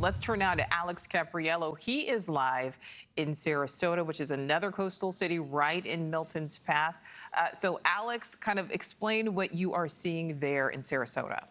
Let's turn now to Alex Caprariello. He is live in Sarasota, which is another coastal city right in Milton's path. So Alex, kind of explain what you are seeing there in Sarasota.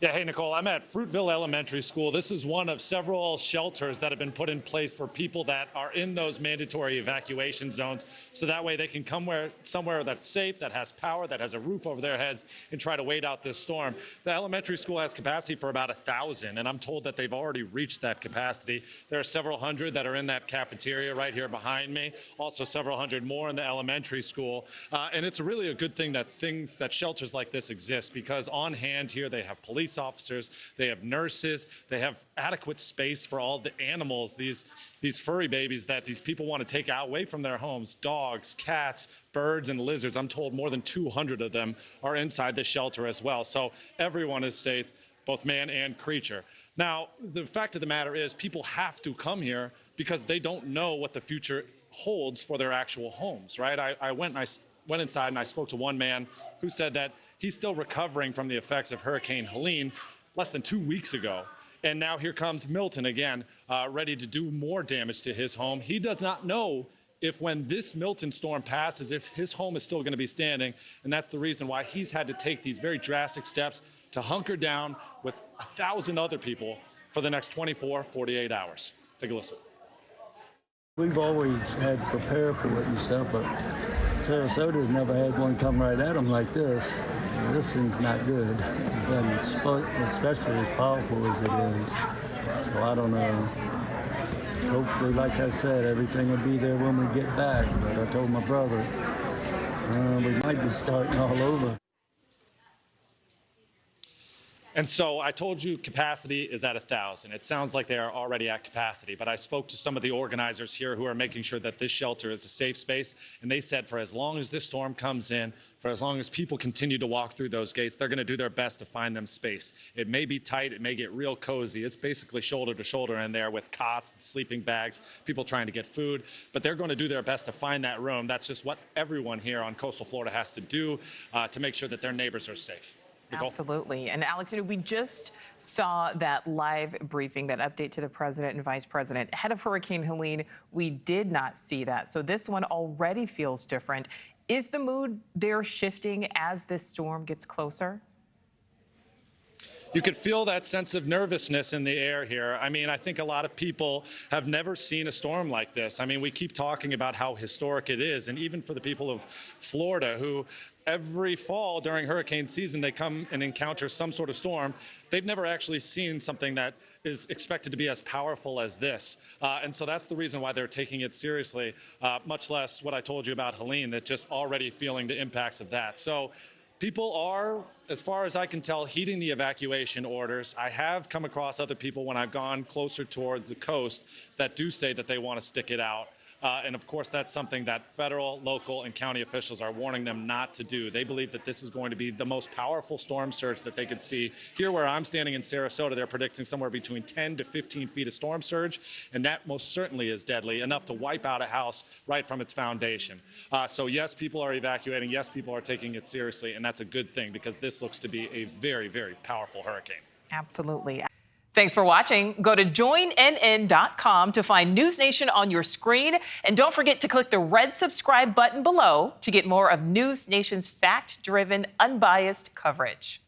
Yeah, hey, Nichole, I'm at Fruitville Elementary School. This is one of several shelters that have been put in place for people that are in those mandatory evacuation zones. So that way they can come somewhere that's safe, that has power, that has a roof over their heads, and try to wait out this storm. The elementary school has capacity for about 1,000, and I'm told that they've already reached that capacity. There are several hundred that are in that cafeteria right here behind me, also several hundred more in the elementary school. And it's really a good thing that shelters like this exist, because on hand here they have police officers, they have nurses, they have adequate space for all the animals, these furry babies that these people want to take away from their homes, dogs, cats, birds, and lizards. I'm told more than 200 of them are inside the shelter as well. So everyone is safe, both man and creature. Now, the fact of the matter is people have to come here because they don't know what the future holds for their actual homes, right? I went inside and I spoke to one man who said that he's still recovering from the effects of Hurricane Helene less than 2 weeks ago. And now here comes Milton again, ready to do more damage to his home. He does not know if when this Milton storm passes, if his home is still going to be standing. And that's the reason why he's had to take these very drastic steps to hunker down with 1,000 other people for the next 24, 48 hours. Take a listen. We've always had to prepare for it and stuff, but Sarasota's never had one come right at them like this. This thing's not good, and especially as powerful as it is. So I don't know. Hopefully, like I said, everything will be there when we get back. But I told my brother, we might be starting all over. And so I told you capacity is at 1,000. It sounds like they are already at capacity, but I spoke to some of the organizers here who are making sure that this shelter is a safe space. And they said for as long as this storm comes in, for as long as people continue to walk through those gates, they're going to do their best to find them space. It may be tight. It may get real cozy. It's basically shoulder to shoulder in there with cots and sleeping bags, people trying to get food, but they're going to do their best to find that room. That's just what everyone here on coastal Florida has to do to make sure that their neighbors are safe. Nichole? Absolutely. And Alex, we just saw that live briefing, that update to the president and vice president ahead of Hurricane Helene. We did not see that. So this one already feels different. Is the mood there shifting as this storm gets closer? You could feel that sense of nervousness in the air here. I mean, I think a lot of people have never seen a storm like this. I mean, we keep talking about how historic it is. And even for the people of Florida, who every fall during hurricane season, they come and encounter some sort of storm, they've never actually seen something that is expected to be as powerful as this. And so that's the reason why they're taking it seriously, much less what I told you about Helene, that just already feeling the impacts of that. So people are, as far as I can tell, heeding the evacuation orders. I have come across other people when I've gone closer toward the coast that do say that they want to stick it out. And of course, that's something that federal, local, and county officials are warning them not to do. They believe that this is going to be the most powerful storm surge that they could see. Here where I'm standing in Sarasota, they're predicting somewhere between 10 to 15 feet of storm surge, and that most certainly is deadly, enough to wipe out a house right from its foundation. So yes, people are evacuating. Yes, people are taking it seriously, and that's a good thing because this looks to be a very, very powerful hurricane. Absolutely. Thanks for watching. Go to joinnn.com to find NewsNation on your screen. And don't forget to click the red subscribe button below to get more of NewsNation's fact-driven, unbiased coverage.